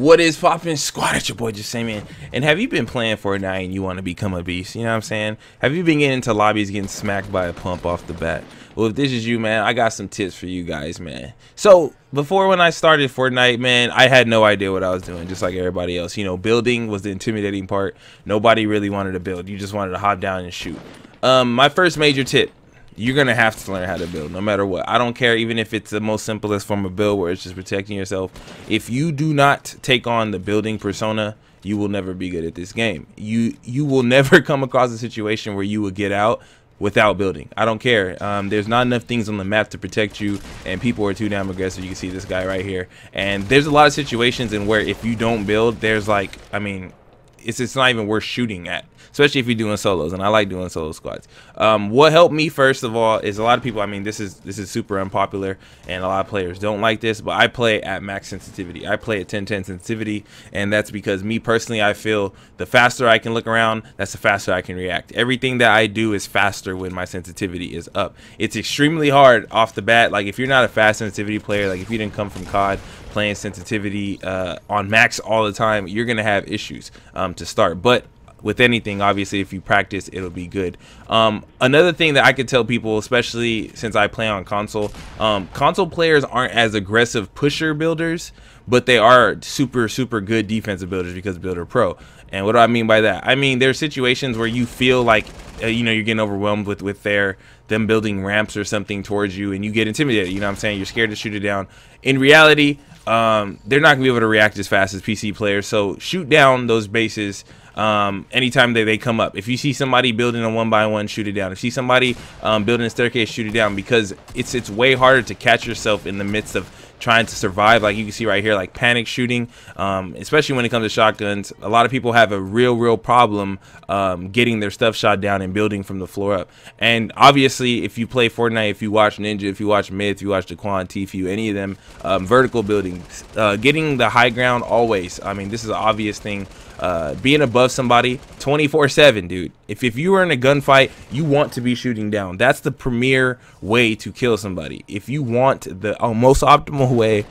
What is poppin' squad? It's your boy Jesimein. And have you been playing Fortnite and you want to become a beast? You know what I'm saying? Have you been getting into lobbies getting smacked by a pump off the bat? Well, if this is you, man, I got some tips for you guys, man. So before, when I started Fortnite, man, I had no idea what I was doing, just like everybody else. You know, building was the intimidating part. Nobody really wanted to build. You just wanted to hop down and shoot. My first major tip: you're gonna have to learn how to build, no matter what. I don't care, even if it's the most simplest form of build where it's just protecting yourself. If you do not take on the building persona, you will never be good at this game. You will never come across a situation where you will get out without building. I don't care. There's not enough things on the map to protect you, and people are too damn aggressive. You can see this guy right here, and there's a lot of situations in where if you don't build, there's like, I mean, it's not even worth shooting at, especially if you're doing solos, and I like doing solo squads. What helped me first of all is a lot of people, I mean, this is super unpopular and a lot of players don't like this, but I play at max sensitivity. I play at 10/10 sensitivity, and that's because me personally, I feel the faster I can look around, that's the faster I can react. Everything that I do is faster when my sensitivity is up. It's extremely hard off the bat. Like, if you're not a fast sensitivity player, like if you didn't come from COD playing sensitivity on max all the time, you're gonna have issues to start. But with anything, obviously, if you practice, it'll be good. Another thing that I could tell people, especially since I play on console, console players aren't as aggressive pusher builders, but they are super good defensive builders because Builder Pro. And what do I mean by that? I mean, there's situations where you feel like you know, you're getting overwhelmed with them building ramps or something towards you, and you get intimidated. You know what I'm saying? You're scared to shoot it down. In reality, they're not gonna be able to react as fast as PC players, so shoot down those bases anytime they come up. If you see somebody building a 1x1, shoot it down. If you see somebody building a staircase, shoot it down, because it's way harder to catch yourself in the midst of trying to survive. Like you can see right here, like panic shooting, especially when it comes to shotguns. A lot of people have a real problem getting their stuff shot down and building from the floor up. And obviously, if you play Fortnite, if you watch Ninja, if you watch Myth, if you watch Daquan, Tfue, any of them, vertical building, getting the high ground always. I mean, this is an obvious thing. Being above somebody 24/7, dude. If you are in a gunfight, you want to be shooting down. That's the premier way to kill somebody. If you want the most optimal way,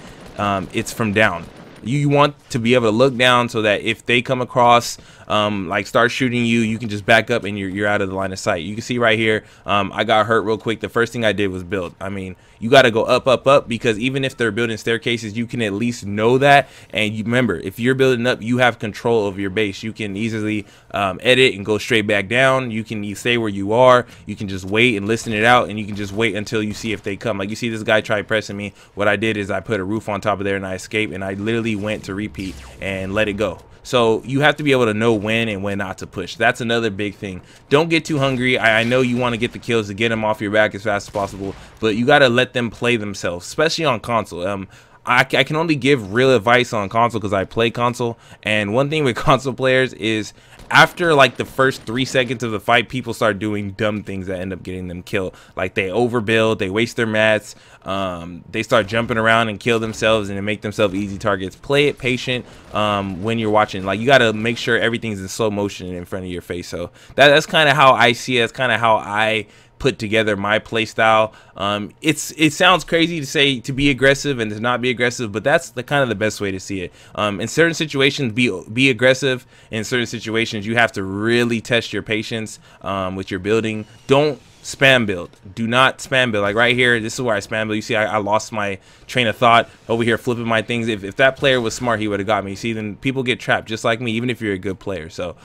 it's from down. You want to be able to look down so that if they come across, like start shooting you, you can just back up and you're out of the line of sight. You can see right here, I got hurt real quick. The first thing I did was build. I mean, you got to go up, because even if they're building staircases, you can at least know that. And you remember, if you're building up, you have control of your base. You can easily edit and go straight back down. You can stay where you are. You can just wait and listen it out, and you can just wait until you see if they come. Like you see this guy try pressing me. What I did is I put a roof on top of there and I escaped, and I literally went to repeat and let it go. So you have to be able to know when and when not to push. That's another big thing. Don't get too hungry. I know you want to get the kills to get them off your back as fast as possible, but you got to let them play themselves, especially on console. I can only give real advice on console because I play console, and one thing with console players is after like the first 3 seconds of the fight, people start doing dumb things that end up getting them killed. Like they overbuild, they waste their mats, they start jumping around and kill themselves and make themselves easy targets. Play it patient when you're watching. Like you got to make sure everything's in slow motion in front of your face. So that's kind of how I see it. That's kind of how I put together my play style. It sounds crazy to say to be aggressive and to not be aggressive, but that's the kind of the best way to see it. In certain situations, be aggressive. In certain situations, you have to really test your patience with your building. Don't spam build. Do not spam build. Like right here, this is where I spam build. You see, I lost my train of thought over here flipping my things. If that player was smart, he would have got me. See, then people get trapped just like me, even if you're a good player. So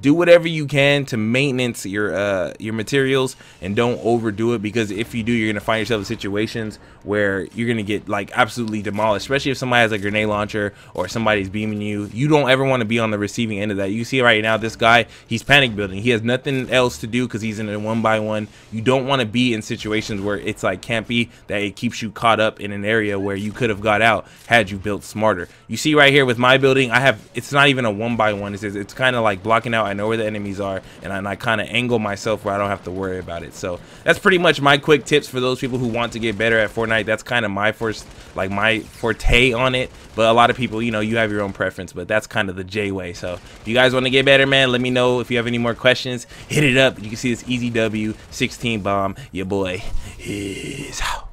do whatever you can to maintenance your materials, and don't overdo it, because if you do, you're gonna find yourself in situations where you're gonna get like absolutely demolished, especially if somebody has a grenade launcher or somebody's beaming you. You don't ever want to be on the receiving end of that. You see right now, this guy, he's panic building. He has nothing else to do because he's in a 1x1. You don't want to be in situations where it's like campy, that it keeps you caught up in an area where you could have got out had you built smarter. You see right here with my building, it's not even a 1x1. It's kind of like blocking out. I know where the enemies are, and I kind of angle myself where I don't have to worry about it. So that's pretty much my quick tips for those people who want to get better at Fortnite. That's kind of my my forte on it, but a lot of people, you know, you have your own preference, but that's kind of the J way. So if you guys want to get better, man, let me know. If you have any more questions, hit it up. You can see this easy W 16 bomb. Your boy is out.